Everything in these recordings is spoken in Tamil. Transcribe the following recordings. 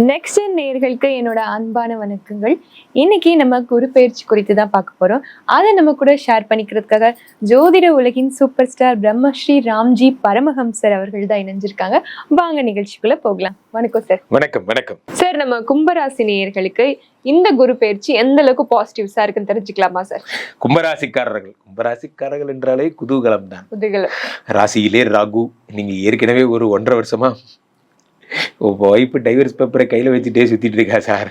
நெக்ஸ்ட் நேயர்களுக்கு என்னோட அன்பான வணக்கங்கள். இன்னைக்கு நம்ம குரு பயிற்சி குறித்து தான் பார்க்க போறோம். அதை நம்ம கூட ஷேர் பண்ணிக்கிறதுக்காக ஜோதிட உலகின் சூப்பர் ஸ்டார் பிரம்மஸ்ரீ ராம்ஜி பரமஹம்சர் அவர்கள் தான் இணைஞ்சிருக்காங்க. வாங்க நிகழ்ச்சிக்குள்ள போகலாம். வணக்கம் சார். வணக்கம். வணக்கம் சார். நம்ம கும்பராசி நேயர்களுக்கு இந்த குரு பயிற்சி எந்த அளவுக்கு பாசிட்டிவ்ஸா இருக்குன்னு தெரிஞ்சுக்கலாமா சார்? கும்பராசிக்காரர்கள் என்றாலே குதூகலம் தான். குதூகலம். ராசியிலே ராகு. நீங்க ஏற்கனவே ஒரு 1.5 வருஷமா ஒய்ஃபு டைவர்ஸ் பேப்பரை கையில் வச்சுட்டே சுற்றிட்டு இருக்கா சார்,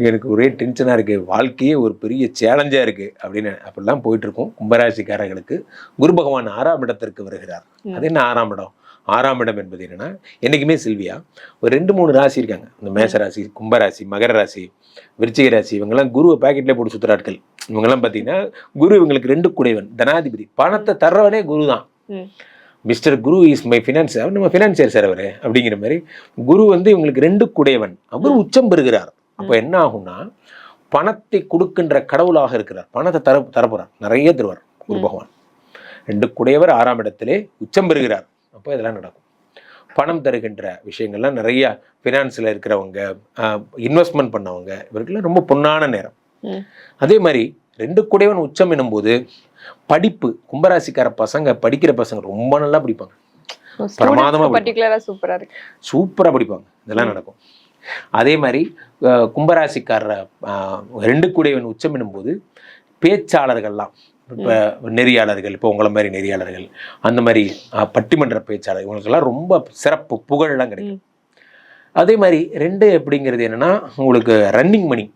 எனக்கு ஒரே டென்ஷனாக இருக்குது, வாழ்க்கையே ஒரு பெரிய சேலஞ்சாக இருக்குது அப்படின்னு அப்படிலாம் போயிட்டுருக்கோம். கும்பராசிக்காரர்களுக்கு குரு பகவான் 6ஆம் இடத்திற்கு வருகிறார். அது என்ன 6ஆம் இடம்? 6ஆம் இடம் என்பது என்னென்னா, என்றைக்குமே செல்வியா ஒரு 2-3 ராசி இருக்காங்க. இந்த மேசராசி, கும்பராசி, மகர ராசி, விருச்சிக ராசி, இவங்கெல்லாம் குருவை பேக்கெட்லேயே போட்டு சுற்றுறாட்கள். இவங்கெல்லாம் பார்த்தீங்கன்னா குரு இவங்களுக்கு 2 குடைவன், தனாதிபதி, பணத்தை தர்றவனே குரு தான். Mister Guru is my financier, நம்ம ஃபினான்சியர் சார் அவர் அப்படிங்கிற மாதிரி குரு வந்து இவங்களுக்கு 2 குடையவன், அவர் உச்சம் பெறுகிறார். அப்போ என்ன ஆகும்னா, பணத்தை கொடுக்கின்ற கடவுளாக இருக்கிறார், பணத்தை தரப்போறார், நிறைய தருவார் குரு பகவான். 2 குடையவர் 6ஆம் இடத்திலே உச்சம் பெறுகிறார். அப்போ இதெல்லாம் நடக்கும். பணம் தருகின்ற விஷயங்கள்லாம் நிறைய ஃபினான்ஸில் இருக்கிறவங்க, இன்வெஸ்ட்மெண்ட் பண்ணவங்க, இவருக்கெல்லாம் ரொம்ப பொன்னான நேரம். அதே மாதிரி 2 குடையவன் உச்சம் எனும்போது படிப்பு, கும்பராசிக்கார பசங்க படிக்கிற பசங்க ரொம்ப நல்லா படிப்பாங்க, பிரமாதமா சூப்பரா படிப்பாங்க, இதெல்லாம் நடக்கும். அதே மாதிரி கும்பராசிக்கார 2 குடையவன் உச்சம் எனும்போது பேச்சாளர்கள்லாம், இப்போ நெறியாளர்கள், இப்போ உங்களை மாதிரி நெறியாளர்கள், அந்த மாதிரி பட்டிமன்ற பேச்சாளர், இவங்களுக்கெல்லாம் ரொம்ப சிறப்பு புகழெல்லாம் கிடைக்கும். அதே மாதிரி 2 அப்படிங்கிறது என்னன்னா, உங்களுக்கு ரன்னிங் மணி.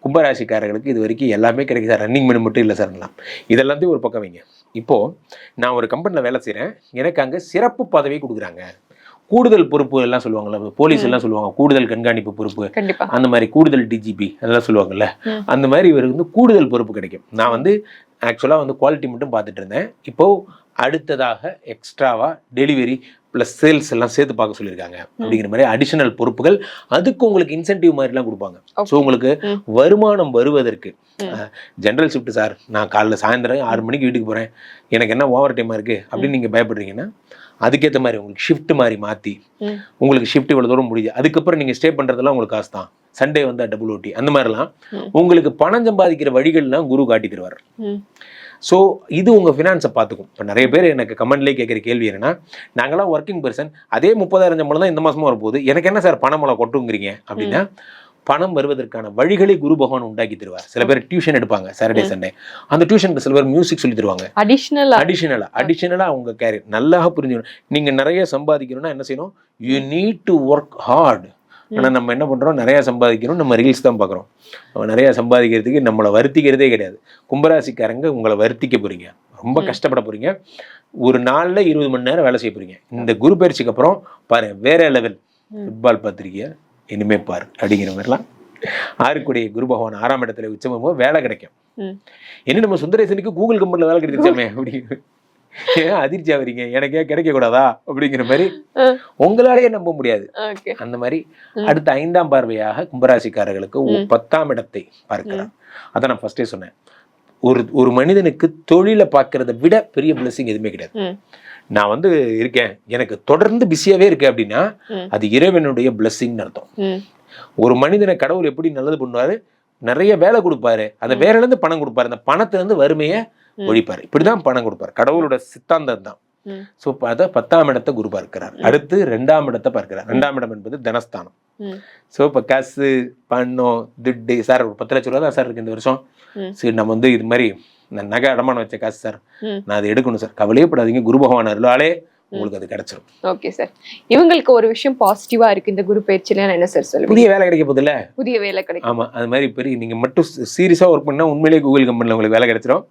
கும்பராசிக்காரர்களுக்கு இது வரைக்கும் எல்லாமே கிடைக்குது சார், ரன்னிங் மணி மட்டும் இல்லை சார்லாம். இதெல்லாத்தையும் ஒரு பக்கம் வைங்க. இப்போது நான் ஒரு கம்பெனியில் வேலை செய்கிறேன், எனக்கு அங்கே சிறப்பு பதவி கொடுக்குறாங்க. கூடுதல் பொறுப்பு எல்லாம் சொல்லுவாங்கல்ல, போலீஸ் எல்லாம் சொல்லுவாங்க கூடுதல் கண்காணிப்பு பொறுப்பு, அந்த மாதிரி கூடுதல் டிஜிபி அதெல்லாம் சொல்லுவாங்கல்ல, அந்த மாதிரி இவருக்கு வந்து கூடுதல் பொறுப்பு கிடைக்கும். நான் வந்து ஆக்சுவலாக வந்து குவாலிட்டி மட்டும் பார்த்துட்டு இருந்தேன். இப்போது அடுத்ததாக எக்ஸ்ட்ராவாக டெலிவரி ப்ளஸ் சேல்ஸ் எல்லாம் சேர்த்து பார்க்க சொல்லியிருக்காங்க. அப்படிங்கிற மாதிரி அடிஷனல் பொறுப்புகள், அதுக்கு உங்களுக்கு இன்சென்டிவ் மாதிரிலாம் கொடுப்பாங்க. ஸோ உங்களுக்கு வருமானம் வருவதற்கு, ஜென்ரல் ஷிஃப்ட் சார், நான் காலைல சாயந்தரம் 6 மணிக்கு வீட்டுக்கு போகிறேன், எனக்கு என்ன ஓவர் டைமாக இருக்குது அப்படின்னு நீங்கள் பயப்படுறீங்கன்னா, அதுக்கேற்ற மாதிரி உங்களுக்கு ஷிஃப்ட் மாதிரி மாற்றி, உங்களுக்கு ஷிஃப்ட் இவ்வளோ தூரம் முடியுது, அதுக்கப்புறம் நீங்கள் ஸ்டே பண்ணுறதெல்லாம் உங்களுக்கு காசு தான், சண்டே வந்து டபுள் ஓட்டி, அந்த மாதிரிலாம் உங்களுக்கு பணம் சம்பாதிக்கிற வழிகள்லாம் குரு காட்டி தருவார். ஸோ இது உங்கள் ஃபினான்ஸை பார்த்துக்கும். இப்போ நிறைய பேர் எனக்கு கமெண்ட்லேயே கேட்குற கேள்வி என்னன்னா, நாங்களாம் ஒர்க்கிங் பர்சன், அதே 30,000 சம்பளம் தான் இந்த மாதமும் வரப்போகுது, எனக்கு என்ன சார் பணம் மூலம் கொட்டுங்கிறீங்க அப்படின்னா, பணம் வருவதற்கான வழிகளை குரு பகவான் உண்டாக்கி தருவார். சில பேர் டியூஷன் எடுப்பாங்க சாட்டர்டே சண்டே, அந்த டியூஷனுக்கு சில பேர் மியூசிக் சொல்லி தருவாங்க. அடிஷனலா அவங்க கேரியர் நல்லா புரிஞ்சுக்கணும். நீங்க நிறைய சம்பாதிக்கணும்னா என்ன செய்யணும்? You need to work hard. ஆனால் நம்ம என்ன பண்ணுறோம், நிறையா சம்பாதிக்கணும், நம்ம ரீல்ஸ் தான் பார்க்குறோம். நம்ம நிறையா சம்பாதிக்கிறதுக்கு நம்மளை வருத்திக்கிறதே கிடையாது. கும்பராசிக்காரங்க உங்களை வருத்திக்க போகிறீங்க, ரொம்ப கஷ்டப்பட போகிறீங்க. ஒரு நாளில் 20 மணி நேரம் வேலை செய்ய போகிறீங்க. இந்த குரு பயிற்சிக்கு அப்புறம் பாரு, வேற லெவல். ஃபுட்பால் பார்த்துருக்கிய, இனிமே பாரு அப்படிங்கிற மாதிரிலாம். 6 கூடிய குரு பகவான் 6ஆம் இடத்துல உச்சம் போது வேலை கிடைக்கும். என்ன நம்ம சுந்தரேசனுக்கு கூகுள் கம்பெனியில் வேலை கிடைச்சாமே அப்படிங்கிற ஏன் அதிர்ச்சி ஆவறீங்க, எனக்கே கிடைக்க கூடாதா அப்படிங்கிற மாதிரி உங்களாலேயே நம்ப முடியாது. அந்த மாதிரி அடுத்த 5ஆம் பார்வையாக கும்பராசிக்காரர்களுக்கு 10ஆம் இடத்தை பார்க்கிறார். அதான் நான் ஃபர்ஸ்டே சொன்னேன், ஒரு மனிதனுக்கு தொழிலை பார்க்கறத விட பெரிய பிளஸிங் எதுவுமே கிடையாது. நான் வந்து இருக்கேன், எனக்கு தொடர்ந்து பிஸியாவே இருக்கு அப்படின்னா அது இறைவனுடைய பிளஸிங்னு அர்த்தம். ஒரு மனிதனை கடவுள் எப்படி நல்லது பண்ணுவாரு, நிறைய வேலை கொடுப்பாரு, அந்த வேலையில இருந்து பணம் கொடுப்பாரு, அந்த பணத்துல இருந்து வறுமையை ஒழிப்பாரு, இப்படிதான் பணம் கொடுப்பாரு. கடவுளோட சித்தாந்தம் தான். ஸோ அதை 10ஆம் இடத்தை குரு பார்க்கிறார். அடுத்து 2ஆம் இடத்தை பார்க்கிறார். 2ஆம் இடம் என்பது தனஸ்தானம். ஸோ இப்போ காசு, பணம், துட்டு சார், ஒரு 10 லட்ச ரூபா தான் சார் இருக்கு இந்த வருஷம், சரி நம்ம வந்து இது மாதிரி நகை அடமானம் வச்ச காசு சார், நான் அதை எடுக்கணும் சார், கவலையே படாதீங்க, குரு பகவான் அருளாலே உங்களுக்கு அது கிடைச்சிடும். Okay sir. இவங்களுக்கு ஒரு விஷயம் பாசிட்டிவா இருக்கு இந்த குரு பயிற்சியில, என்ன சார் சொல்லுங்க? புதிய வேலை கிடைக்க போகுது இல்ல, புதிய வேலை கிடைக்கும். ஆமா, அது மாதிரி பெரிய நீங்க மட்டும் சீரியஸா ஒர்க் பண்ணா உண்மையிலேயே கூகுள் கம்பெனில உங்களுக்கு வேலை கிடைச்சிடும்.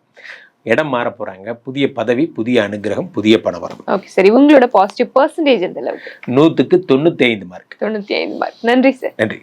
இடம் மாற போறாங்க, புதிய பதவி, புதிய அனுகிரகம், புதிய பணவரம். Okay sir. இவங்களோட பாசிட்டிவ் பெர்சன்டேஜ் எந்த அளவுக்கு? 100க்கு 95 மார்க். 95 மார்க். நன்றி சார். நன்றி.